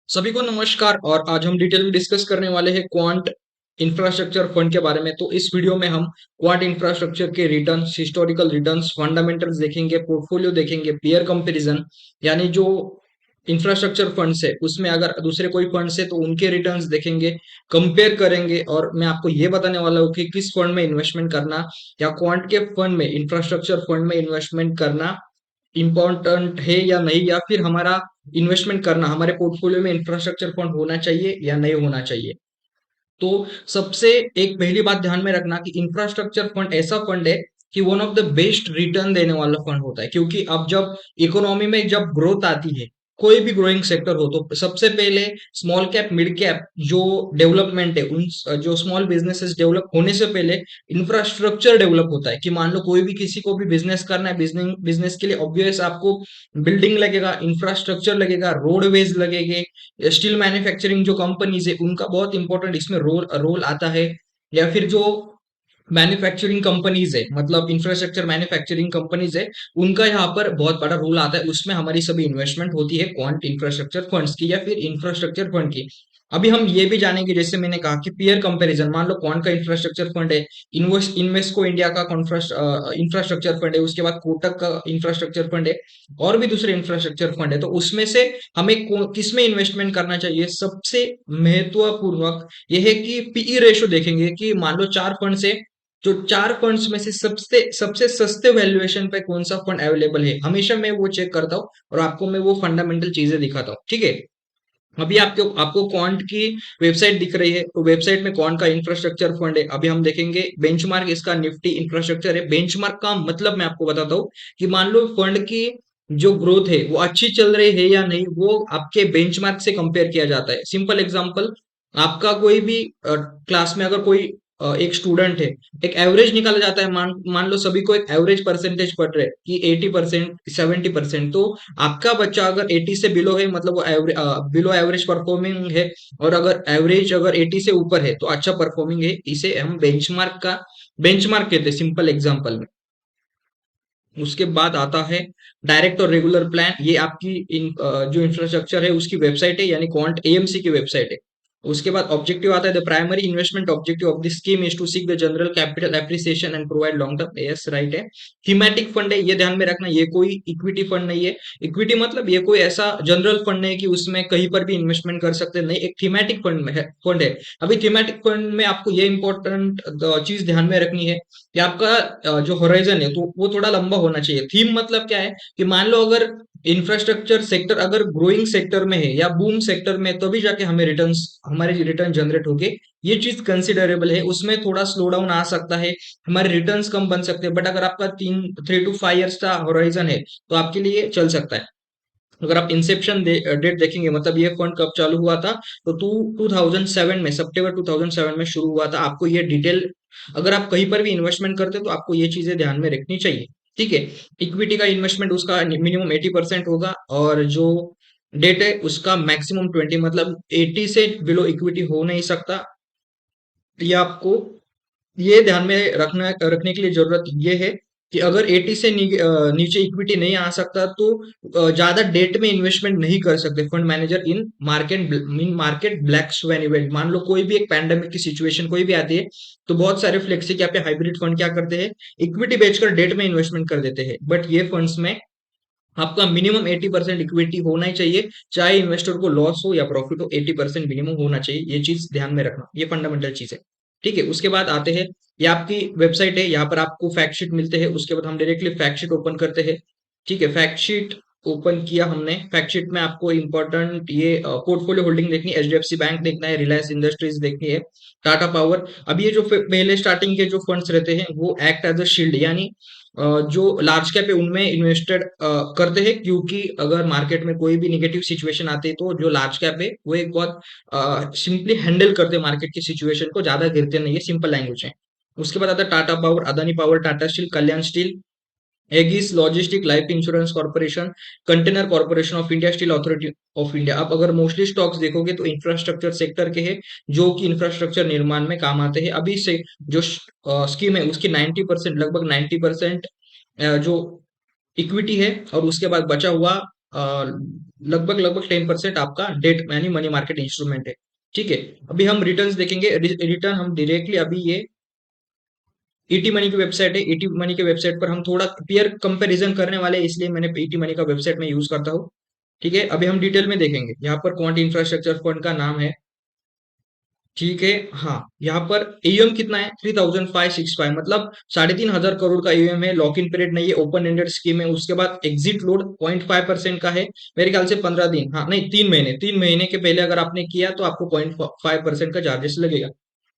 सभी को नमस्कार। और आज हम डिटेल में डिस्कस करने वाले हैं क्वांट इंफ्रास्ट्रक्चर फंड के बारे में। तो इस वीडियो में हम क्वांट इंफ्रास्ट्रक्चर के रिटर्न्स, हिस्टोरिकल रिटर्न्स, फंडामेंटल्स देखेंगे, पोर्टफोलियो देखेंगे, पीयर कंपैरिजन, यानी जो इंफ्रास्ट्रक्चर फंड्स है उसमें अगर दूसरे कोई फंड्स है तो उनके रिटर्न्स देखेंगे, कंपेयर करेंगे। और मैं आपको ये बताने वाला हूँ कि किस फंड में इन्वेस्टमेंट करना या क्वांट के फंड में, इंफ्रास्ट्रक्चर फंड में इन्वेस्टमेंट करना इम्पोर्टेंट है या नहीं, या फिर हमारा इन्वेस्टमेंट करना, हमारे पोर्टफोलियो में इंफ्रास्ट्रक्चर फंड होना चाहिए या नहीं होना चाहिए। तो सबसे एक पहली बात ध्यान में रखना कि इंफ्रास्ट्रक्चर फंड ऐसा फंड है कि one of the best return देने वाला फंड होता है। क्योंकि अब जब इकोनॉमी में जब ग्रोथ आती है, कोई भी ग्रोइंग सेक्टर हो, तो सबसे पहले स्मॉल कैप, मिड कैप जो डेवलपमेंट है, उन जो स्मॉल बिजनेसेस डेवलप होने से पहले इंफ्रास्ट्रक्चर डेवलप होता है। कि मान लो कोई भी किसी को भी बिजनेस करना है, बिजनेस बिजनेस के लिए ऑब्वियस आपको बिल्डिंग लगेगा, इंफ्रास्ट्रक्चर लगेगा, रोडवेज लगेंगे। स्टील मैन्युफैक्चरिंग जो कंपनीज है उनका बहुत इंपॉर्टेंट इसमें रोल रोल आता है। या फिर जो मैन्युफैक्चरिंग कंपनीज है, मतलब इंफ्रास्ट्रक्चर मैन्युफैक्चरिंग कंपनीज है, उनका यहाँ पर बहुत बड़ा रोल आता है। उसमें हमारी सभी इन्वेस्टमेंट होती है क्वांट इंफ्रास्ट्रक्चर फंड्स की या फिर इंफ्रास्ट्रक्चर फंड की। अभी हम ये भी जानेंगे, जैसे मैंने कहा कि पीयर कंपैरिजन। मान लो क्वांट का इंफ्रास्ट्रक्चर फंड है, इन्वेस्को इंडिया का इंफ्रास्ट्रक्चर फंड है, उसके बाद कोटक का इंफ्रास्ट्रक्चर फंड है, और भी दूसरे इंफ्रास्ट्रक्चर फंड है। तो उसमें से हमें किस में इन्वेस्टमेंट करना चाहिए? सबसे महत्वपूर्ण यह है कि पीई रेशो देखेंगे कि मान लो चार फंड से, जो चार फंड्स में से सबसे सबसे सस्ते वैल्यूएशन पे कौन सा फंड अवेलेबल है, हमेशा मैं वो चेक करता हूँ और आपको मैं वो फंडामेंटल चीजें दिखाता हूँ। ठीक है। अभी आपको आपको क्वांट की वेबसाइट दिख रही है, तो वेबसाइट में क्वांट का इंफ्रास्ट्रक्चर फंड है। अभी हम देखेंगे बेंचमार्क, इसका निफ्टी इंफ्रास्ट्रक्चर है। बेंचमार्क का मतलब मैं आपको बताता हूँ कि मान लो फंड की जो ग्रोथ है वो अच्छी चल रही है या नहीं, वो आपके बेंचमार्क से कंपेयर किया जाता है। सिंपल एग्जांपल, आपका कोई भी क्लास में अगर कोई एक स्टूडेंट है, एक एवरेज निकाला जाता है। मान मान लो सभी को एक एवरेज परसेंटेज पढ़ रहे हैं कि 80%, 70%। तो आपका बच्चा अगर 80 से बिलो है, मतलब वो बिलो एवरेज परफॉर्मिंग है। और अगर एवरेज अगर 80 से ऊपर है तो अच्छा परफॉर्मिंग है। इसे हम बेंचमार्क कहते हैं, सिंपल एग्जांपल में। उसके बाद आता है डायरेक्ट और रेगुलर प्लान। ये आपकी जो इंफ्रास्ट्रक्चर है उसकी वेबसाइट है, यानी क्वांट एएमसी की वेबसाइट है। उसके बाद ऑब्जेक्टिव आता है, the primary investment objective of the scheme is to seek the general capital appreciation and provide long term. Yes, right है। थीमेटिक फंड है, ये ध्यान में रखना, ये कोई इक्विटी फंड नहीं है। इक्विटी मतलब ये कोई ऐसा जनरल फंड नहीं है कि उसमें कहीं पर भी इन्वेस्टमेंट कर सकते हैं, नहीं। एक थीमेटिक फंड है। अभी थीमेटिक फंड में आपको ये इंपॉर्टेंट चीज ध्यान में रखनी है कि आपका जो होराइजन है तो वो थोड़ा लंबा होना चाहिए। थीम मतलब क्या है कि मान लो अगर इंफ्रास्ट्रक्चर सेक्टर अगर ग्रोइंग सेक्टर में है या बूम सेक्टर में, तभी जाके हमें रिटर्न्स, हमारे रिटर्न जनरेट होंगे। ये चीज कंसिडरेबल है। उसमें थोड़ा स्लो डाउन आ सकता है, हमारे रिटर्न्स कम बन सकते हैं, बट अगर आपका 3 to 5 ईयर्स का होराइजन है तो आपके लिए चल सकता है। अगर आप इंसेप्शन डेट देखेंगे, मतलब ये फंड कब चालू हुआ था, तो 2007 में, सितंबर 2007 में शुरू हुआ था। आपको ये डिटेल, अगर आप कहीं पर भी इन्वेस्टमेंट करते हैं तो आपको ये चीजें ध्यान में रखनी चाहिए। ठीक है। इक्विटी का इन्वेस्टमेंट उसका मिनिमम 80% होगा, और जो डेट है उसका मैक्सिमम 20, मतलब 80 से बिलो इक्विटी हो नहीं सकता। ये आपको ये ध्यान में रखने के लिए जरूरत ये है कि अगर 80 से नीचे इक्विटी नहीं आ सकता तो ज्यादा डेट में इन्वेस्टमेंट नहीं कर सकते फंड मैनेजर इन मार्केट ब्लैक स्वैन इवेंट। मान लो कोई भी एक पैंडेमिक की सिचुएशन कोई भी आती है, तो बहुत सारे फ्लेक्सी कैप या हाइब्रिड फंड क्या करते हैं, इक्विटी बेचकर डेट में इन्वेस्टमेंट कर देते हैं। बट ये फंड्स में आपका मिनिमम 80% इक्विटी होना ही चाहिए। चाहे इन्वेस्टर को लॉस हो या प्रॉफिट हो, 80% मिनिमम होना चाहिए। ये चीज ध्यान में रखना, ये फंडामेंटल चीज है। ठीक है। उसके बाद आते हैं, ये आपकी वेबसाइट है, यहाँ पर आपको फैक्ट शीट मिलते हैं। उसके बाद हम डायरेक्टली फैक्ट शीट ओपन करते हैं। ठीक है। फैक्ट शीट ओपन किया हमने। फैक्ट शीट में आपको इंपॉर्टेंट ये पोर्टफोलियो होल्डिंग देखनी है, एचडीएफसी बैंक देखना है, रिलायंस इंडस्ट्रीज देखनी है, टाटा पावर। अब ये जो पहले स्टार्टिंग के जो फंड्स रहते हैं वो एक्ट एज अ शील्ड, यानी जो लार्ज कैप है उनमें इन्वेस्टेड करते हैं। क्योंकि अगर मार्केट में कोई भी निगेटिव सिचुएशन आती है तो जो लार्ज कैप है वो एक बहुत सिंपली हैंडल करते हैं मार्केट की सिचुएशन को, ज्यादा गिरते नहीं है, सिंपल लैंग्वेज है। उसके बाद आता है Tata power, Adani power, Tata steel, Kalyan steel, Agassiz logistic, life insurance corporation, container corporation of India, steel authority of India. आप अगर मोस्टली स्टॉक्स देखोगे तो इंफ्रास्ट्रक्चर सेक्टर के हैं, जो कि इंफ्रास्ट्रक्चर निर्माण में काम आते हैं। अभी से जो स्कीम है उसकी 90%, लगभग 90% जो इक्विटी है, और उसके बाद बचा हुआ लगभग लगभग 10% आपका डेट यानी मनी मार्केट इंस्ट्रूमेंट है। ठीक है, अभी हम रिटर्न्स देखेंगे। रिटर्न हम डायरेक्टली अभी ये ईटी मनी की वेबसाइट है, ईटी मनी के वेबसाइट पर हम थोड़ा पीयर कंपैरिजन करने वाले हैं, इसलिए मैंने ईटी मनी का वेबसाइट में यूज करता हूँ। ठीक है, अभी हम डिटेल में देखेंगे। यहाँ पर क्वांट इंफ्रास्ट्रक्चर फंड का नाम है। ठीक है, हाँ, यहाँ पर एयूएम कितना है? 3565, मतलब 3500 करोड़ का एयूएम है। लॉक इन पीरियड नहीं है, ओपन एंडेड स्कीम है। उसके बाद एग्जिट लोड 0.5% का है, मेरे ख्याल से 15 दिन, हाँ नहीं 3 महीने, 3 महीने के पहले अगर आपने किया तो आपको 0.5% का चार्जेस लगेगा।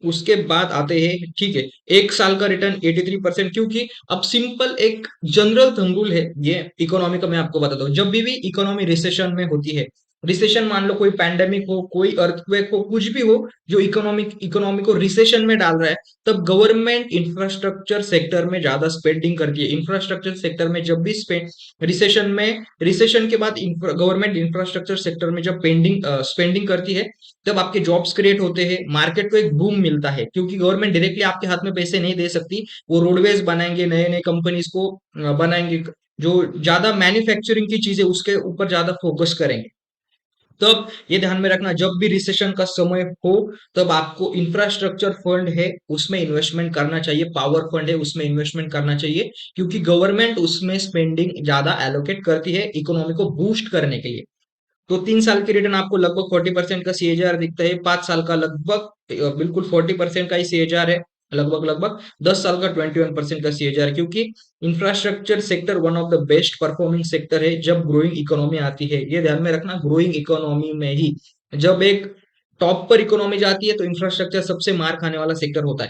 उसके बाद आते हैं, ठीक है, 1 साल का रिटर्न 83%। क्योंकि अब सिंपल एक जनरल थंब रूल है ये इकोनॉमी का, मैं आपको बताता हूँ। जब भी इकोनॉमी रिसेशन में होती है, रिसेशन मान लो कोई पैंडेमिक हो, कोई अर्थक्वेक हो, कुछ भी हो जो इकोनॉमी को रिसेशन में डाल रहा है, तब गवर्नमेंट इंफ्रास्ट्रक्चर सेक्टर में ज्यादा स्पेंडिंग करती है। इंफ्रास्ट्रक्चर सेक्टर में जब भी रिसेशन के बाद गवर्नमेंट इंफ्रास्ट्रक्चर सेक्टर में जब स्पेंडिंग करती है, तब आपके जॉब्स क्रिएट होते हैं, मार्केट को एक बूम मिलता है। क्योंकि गवर्नमेंट डायरेक्टली आपके हाथ में पैसे नहीं दे सकती, वो रोडवेज बनाएंगे, नए नए कंपनीज को बनाएंगे, जो ज्यादा मैन्युफैक्चरिंग की चीजें उसके ऊपर ज्यादा फोकस करेंगे। तब ये ध्यान में रखना, जब भी रिसेशन का समय हो, तब आपको इंफ्रास्ट्रक्चर फंड है उसमें इन्वेस्टमेंट करना चाहिए, पावर फंड है उसमें इन्वेस्टमेंट करना चाहिए। क्योंकि गवर्नमेंट उसमें स्पेंडिंग ज्यादा एलोकेट करती है इकोनॉमी को बूस्ट करने के लिए। तो 3 साल की रिटर्न आपको लगभग 40% का सीएजीआर दिखता है। 5 साल का लगभग बिल्कुल 40% का ही सीएजीआर है। लगभग लगभग 10 साल का 21% का सीएजीआर। क्योंकि infrastructure sector one of the best performing sector है जब ग्रोइंग इकोनॉमी आती है। ये ध्यान में रखना, ग्रोइंग इकोनॉमी में ही जब एक टॉप पर इकोनॉमी जाती है तो इंफ्रास्ट्रक्चर सबसे मार खाने वाला सेक्टर होता है।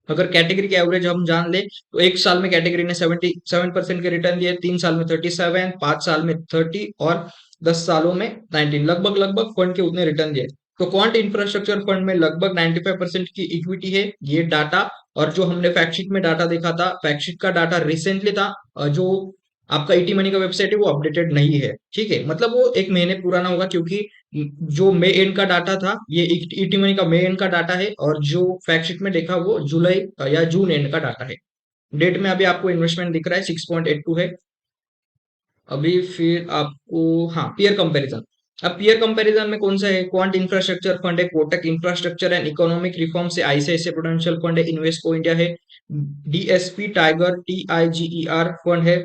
अगर कैटेगरी के एवरेज हम जान ले तो 1 साल में कैटेगरी ने 77% के रिटर्न दिए, 3 साल में 37, 5 साल में 30 और 10 सालों में 19, लगभग लगभग फंड के उतने रिटर्न दिए। तो क्वांट इंफ्रास्ट्रक्चर फंड में लगभग 95% की इक्विटी है, ये डाटा। और जो हमने फैक्टशीट में डाटा देखा था, फैक्टशीट का डाटा रिसेंटली था, जो आपका ईटी मनी का वेबसाइट है वो अपडेटेड नहीं है। ठीक है, मतलब वो 1 महीने पुराना होगा। क्योंकि जो मई एंड का डाटा था, ये ईटी मनी का मई एंड का डाटा है, और जो फैक्ट शीट में देखा वो जुलाई या जून एंड का डाटा है। डेट में अभी आपको इन्वेस्टमेंट दिख रहा है 6.82 है। अभी फिर आपको, हाँ, पीयर कंपैरिजन। अब पीयर कंपैरिजन में कौन सा है? क्वांट इंफ्रास्ट्रक्चर फंड है, Kotak infrastructure and economic reform से आईसीआईसीआई प्रुडेंशियल फंड है, इन्वेस्को इंडिया है, डीएसपी टाइगर टीआईजीईआर फंड है,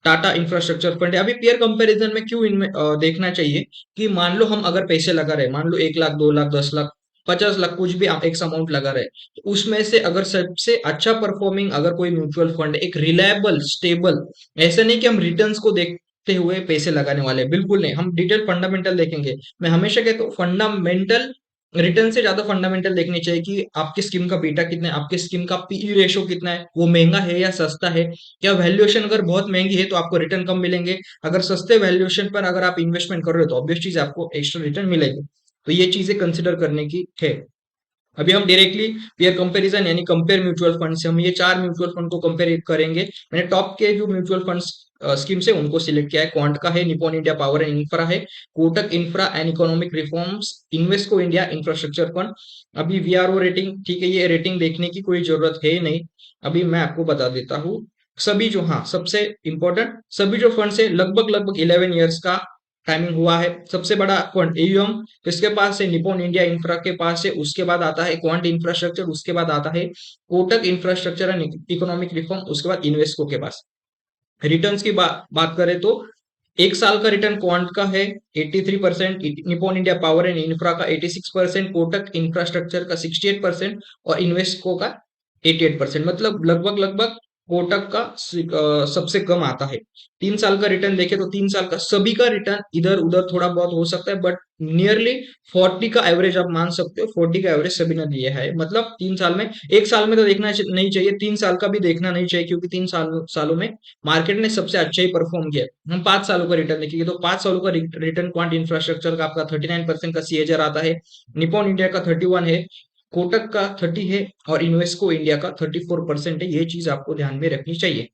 टाटा इंफ्रास्ट्रक्चर फंड है। अभी पीयर कंपैरिजन में क्यों इनमें देखना चाहिए कि मान लो हम अगर पैसे लगा रहे, मान लो 1 लाख, 2 लाख, 10 लाख, 50 लाख, कुछ भी आप एक अमाउंट लगा रहे, तो उसमें से अगर सबसे अच्छा परफॉर्मिंग अगर कोई म्यूचुअल फंड है, एक रिलायबल स्टेबल, ऐसा नहीं कि हम रिटर्न्स को देखते हुए पैसे लगाने वाले हैं, बिल्कुल नहीं, हम डिटेल फंडामेंटल देखेंगे। मैं हमेशा कहता हूँ फंडामेंटल रिटर्न से ज्यादा फंडामेंटल देखनी चाहिए कि आपकी स्कीम का बीटा कितना है, आपकी स्कीम का पीई रेशो कितना है, वो महंगा है या सस्ता है, क्या वैल्यूएशन अगर बहुत महंगी है तो आपको रिटर्न कम मिलेंगे, अगर सस्ते वैल्यूएशन पर अगर आप इन्वेस्टमेंट कर रहे हो तो ऑब्वियस चीज आपको एक्स्ट्रा रिटर्न मिलेगी। तो ये चीजें कंसिडर करने की है। अभी हम डायरेक्टली पेयर कंपैरिजन यानी कंपेयर म्यूचुअल फंड से हम ये 4 म्यूचुअल फंड को कंपेयर करेंगे। मैंने टॉप के जो म्यूचुअल फंड्स स्कीम्स है उनको सिलेक्ट किया है। क्वांट का है, Nippon India power and infra है, Kotak infra and economic reforms, Invesco India infrastructure fund. अभी वीआरओ रेटिंग, ठीक है, ये रेटिंग देखने की कोई जरूरत है नहीं। अभी मैं आपको बता देता हूँ सभी जो, हाँ, सबसे इंपॉर्टेंट, सभी जो फंड्स है लगभग लगभग 11 ईयर्स का टाइमिंग हुआ है। सबसे बड़ा फंड एयूएम, किसके पास है? निपॉन इंडिया इंफ्रा के पास है। उसके बाद आता है क्वांट इंफ्रास्ट्रक्चर, उसके बाद आता है Kotak infrastructure and economic reform, उसके बाद इन्वेस्को के पास। रिटर्न्स की बात करें तो 1 साल का रिटर्न क्वांट का है 83%, Nippon India power and infra का 86%, कोटक इंफ्रास्ट्रक्चर का 68% और इन्वेस्को का 88%। मतलब लगभग लगभग कोटक का सबसे कम आता है। 3 साल का रिटर्न देखे तो 3 साल का सभी का रिटर्न इधर उधर थोड़ा बहुत हो सकता है, बट नियरली 40 का एवरेज आप मान सकते हो। 40 का एवरेज सभी ने दिया है। मतलब 3 साल में, 1 साल में तो देखना नहीं चाहिए, 3 साल का भी देखना नहीं चाहिए। क्योंकि 3 सालों में मार्केट ने सबसे अच्छा ही परफॉर्म किया। हम 5 सालों का रिटर्न देखेंगे तो 5 सालों का रिटर्न क्वांट इंफ्रास्ट्रक्चर का आपका 39% का सीएजर आता है, निपॉन इंडिया का 31 है, कोटक का 30 है और इन्वेस्को इंडिया का 34% है। ये चीज आपको ध्यान में रखनी चाहिए।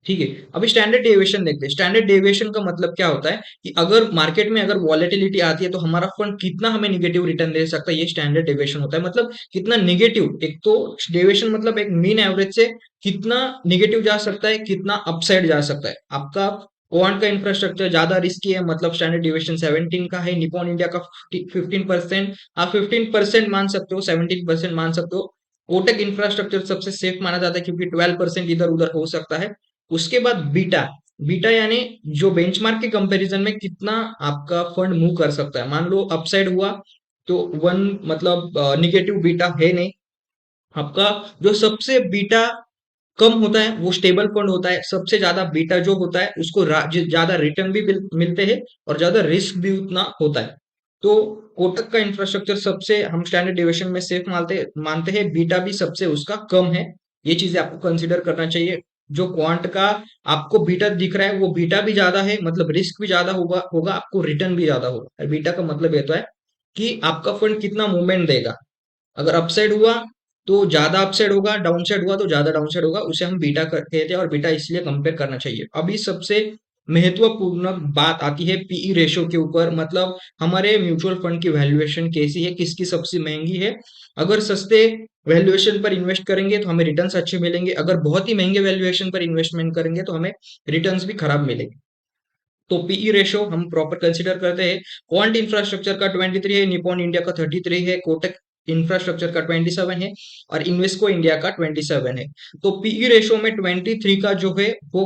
ठीक है, अभी स्टैंडर्ड डेविएशन देखते हैं। स्टैंडर्ड डेविएशन का मतलब क्या होता है कि अगर मार्केट में अगर वॉलेटिलिटी आती है तो हमारा फंड कितना हमें निगेटिव रिटर्न दे सकता है, ये स्टैंडर्ड डेविएशन होता है। मतलब कितना निगेटिव, एक तो डेविएशन मतलब एक मीन एवरेज से कितना निगेटिव जा सकता है, कितना अपसाइड जा सकता है आपका क्वांट का इंफ्रास्ट्रक्चर ज्यादा रिस्की है, मतलब स्टैंडर्ड डिविएशन 17 का है, निपॉन इंडिया का 15%, आप 15% मान सकते हो, 17% मान सकते हो। कोटक इंफ्रास्ट्रक्चर सबसे सेफ माना जाता है क्योंकि 12% इधर उधर हो सकता है। उसके बाद बीटा, बीटा यानी जो बेंचमार्क के कंपैरिजन में कितना आपका फंड मूव कर सकता है। मान लो अपसाइड हुआ तो वन, मतलब निगेटिव बीटा है नहीं आपका। जो सबसे बीटा कम होता है वो स्टेबल फंड होता है, सबसे ज्यादा बीटा जो होता है उसको ज्यादा रिटर्न भी मिलते हैं और ज्यादा रिस्क भी उतना होता है। तो कोटक का इंफ्रास्ट्रक्चर सबसे हम स्टैंडर्ड डिविएशन में सेफ मानते मानते हैं, बीटा भी सबसे उसका कम है। ये चीजें आपको कंसिडर करना चाहिए। जो क्वांट का आपको बीटा दिख रहा है वो बीटा भी ज्यादा है, मतलब रिस्क भी ज्यादा होगा होगा आपको रिटर्न भी ज्यादा होगा। बीटा का मतलब ये तो है कि आपका फंड कितना मूवमेंट देगा। अगर अपसाइड हुआ तो ज्यादा अपसाइड होगा, डाउनसाइड हुआ तो ज्यादा डाउनसाइड होगा, उसे हम बीटा कहते हैं और बीटा इसलिए कंपेयर करना चाहिए। अभी सबसे महत्वपूर्ण बात आती है पीई रेशियो के ऊपर, मतलब हमारे म्यूचुअल फंड की वैल्यूएशन कैसी है, किसकी सबसे महंगी है। अगर सस्ते वैल्यूएशन पर इन्वेस्ट करेंगे तो हमें रिटर्न्स अच्छे मिलेंगे, अगर बहुत ही महंगे वैल्यूएशन पर इन्वेस्टमेंट करेंगे तो हमें रिटर्न्स भी खराब मिलेंगे। तो पीई रेशियो हम प्रॉपर कंसीडर करते हैं। क्वांट इंफ्रास्ट्रक्चर का 23 है, निपॉन इंडिया का 33 है, कोटक इंफ्रास्ट्रक्चर का 27 है और इन्वेस्को इंडिया का 27 है। तो पीई रेशियो में 23 का जो है वो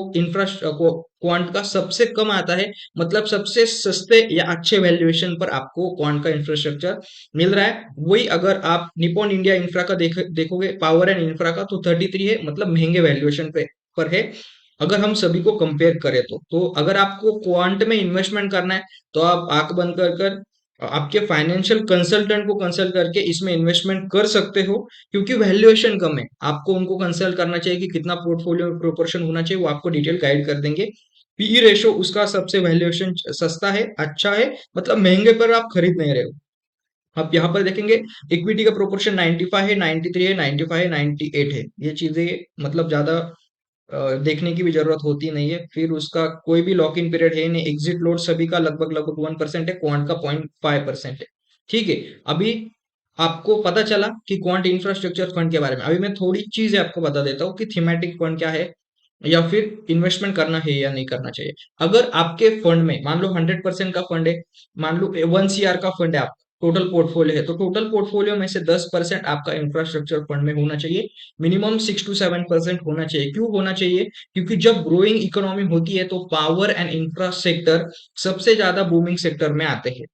क्वांट का सबसे कम आता है, मतलब सबसे सस्ते या अच्छे वैल्यूएशन पर आपको क्वांट का इंफ्रास्ट्रक्चर मिल रहा है। वही अगर आप निपॉन इंडिया इंफ्रा का देखोगे, पावर एंड इंफ्रा का, तो 33 है, मतलब महंगे वैल्यूएशन पे पर है अगर हम सभी को कंपेयर करें तो अगर आपको क्वांट में इन्वेस्टमेंट करना है तो आप आंख बंद कर कर आपके फाइनेंशियल कंसल्टेंट को कंसल्ट करके इसमें इन्वेस्टमेंट कर सकते हो, क्योंकि वैल्यूएशन कम है। आपको उनको कंसल्ट करना चाहिए कि कितना पोर्टफोलियो प्रोपोर्शन होना चाहिए, वो आपको डिटेल गाइड कर देंगे। पीई रेशो उसका सबसे वैल्यूएशन सस्ता है, अच्छा है, मतलब महंगे पर आप खरीद नहीं रहे हो। आप यहाँ पर देखेंगे इक्विटी का प्रोपोर्शन 95 है, 93 है, 95 है, 98 है। ये चीजें मतलब ज्यादा देखने की भी जरूरत होती नहीं है। फिर उसका कोई भी लॉक इन पीरियड है नहीं, एग्जिट लोड सभी का लगभग लगभग 1% है, क्वांट का 0.5% है। ठीक है, अभी आपको पता चला कि क्वांट इंफ्रास्ट्रक्चर फंड के बारे में। अभी मैं थोड़ी चीजें आपको बता देता हूँ कि थीमेटिक फंड क्या है या फिर इन्वेस्टमेंट करना है या नहीं करना चाहिए। अगर आपके फंड में मान लो 100% का फंड है, मान लो 1 CR का फंड है, आप टोटल पोर्टफोलियो है, तो टोटल पोर्टफोलियो में से 10% आपका इंफ्रास्ट्रक्चर फंड में होना चाहिए। मिनिमम 6 to 7% होना चाहिए। क्यों होना चाहिए? क्योंकि जब ग्रोइंग इकोनॉमी होती है तो पावर एंड इंफ्रा सेक्टर सबसे ज्यादा बूमिंग सेक्टर में आते हैं,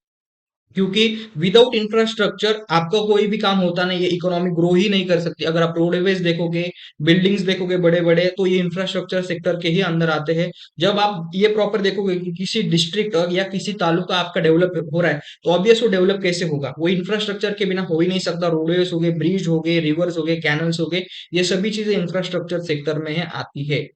क्योंकि विदाउट इंफ्रास्ट्रक्चर आपका कोई भी काम होता नहीं है, इकोनॉमी ग्रो ही नहीं कर सकती। अगर आप रोडवेज देखोगे, बिल्डिंग्स देखोगे बड़े बड़े, तो ये इंफ्रास्ट्रक्चर सेक्टर के ही अंदर आते हैं। जब आप ये प्रॉपर देखोगे कि किसी डिस्ट्रिक्ट या किसी तालुका आपका डेवलप हो रहा है, तो ऑब्वियस वो डेवलप कैसे होगा, वो इंफ्रास्ट्रक्चर के बिना हो ही नहीं सकता। रोडवेज हो गए, ब्रिज हो गए, रिवर्स हो गए, कैनल्स हो गए, ये सभी चीजें इंफ्रास्ट्रक्चर सेक्टर में है आती है।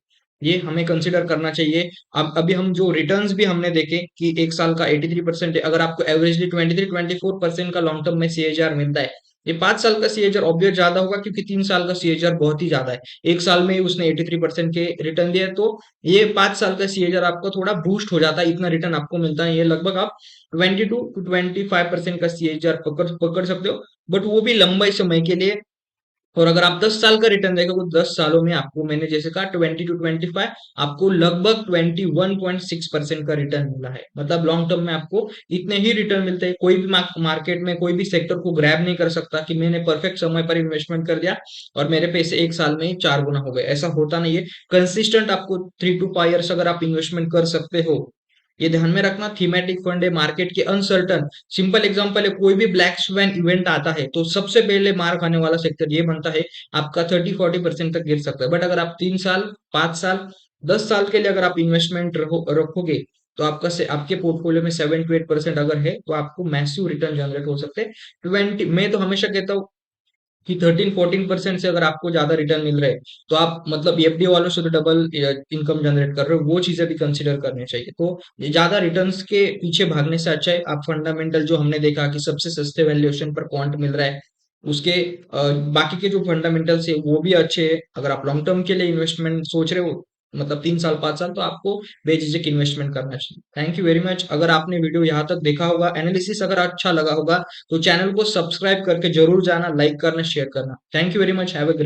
ये हमें कंसिडर करना चाहिए। अब अभी हम जो रिटर्न्स भी हमने देखे कि एक साल का 83% है, अगर आपको एवरेजली 23-24% का लॉन्ग टर्म में सीएजीआर मिलता है, ये 5 साल का सीएजीआर ऑब्वियस ज्यादा होगा क्योंकि 3 साल का सीएजीआर बहुत ही ज्यादा है। एक साल में ही उसने 83% के रिटर्न दिए, तो ये 5 साल का सीएजीआर आपका थोड़ा बूस्ट हो जाता है, इतना रिटर्न आपको मिलता है। ये लगभग आप 22 to 25% का सीएजीआर पकड़ पकड़ सकते हो, बट वो भी लंबे समय के लिए। और अगर आप 10 साल का रिटर्न देखोगे, 10 सालों में आपको मैंने जैसे कहा 20 to 25, आपको लगभग 21.6% का रिटर्न मिला है। मतलब लॉन्ग टर्म में आपको इतने ही रिटर्न मिलते हैं। कोई भी मार्केट में कोई भी सेक्टर को ग्रैब नहीं कर सकता कि मैंने परफेक्ट समय पर इन्वेस्टमेंट कर दिया और मेरे पैसे एक साल में ही 4 गुना हो गए, ऐसा होता नहीं है। कंसिस्टेंट आपको 3 to 5 years अगर आप इन्वेस्टमेंट कर सकते हो, ये ध्यान में रखना। थीमेटिक फंड है, मार्केट के अनसर्टन, सिंपल एग्जांपल है, कोई भी ब्लैक स्वैन इवेंट आता है तो सबसे पहले मार खाने वाला सेक्टर ये बनता है, आपका 30-40% तक गिर सकता है। बट अगर आप 3 साल, 5 साल, 10 साल के लिए अगर आप इन्वेस्टमेंट रखोगे तो आपका से आपके पोर्टफोलियो में 7 to 8% अगर है तो आपको मैसिव रिटर्न जनरेट हो सकते हैं। 20, मैं तो हमेशा कहता हूँ कि 13-14% से अगर आपको ज्यादा रिटर्न मिल रहे हैं तो आप मतलब एफडी वालों से तो डबल इनकम जनरेट कर रहे हो, वो चीजें भी कंसिडर करनी चाहिए। तो ये ज्यादा रिटर्न्स के पीछे भागने से अच्छा है आप फंडामेंटल, जो हमने देखा कि सबसे सस्ते वैल्यूएशन पर क्वांट मिल रहा है, उसके बाकी के जो फंडामेंटल्स है वो भी अच्छे है। अगर आप लॉन्ग टर्म के लिए इन्वेस्टमेंट सोच रहे हो, मतलब 3 साल 5 साल, तो आपको बेझिझक इन्वेस्टमेंट करना चाहिए। Thank you very much. अगर आपने वीडियो यहाँ तक देखा होगा, एनालिसिस अगर अच्छा लगा होगा, तो चैनल को सब्सक्राइब करके जरूर जाना, लाइक करना, शेयर करना। Thank you very much, have a great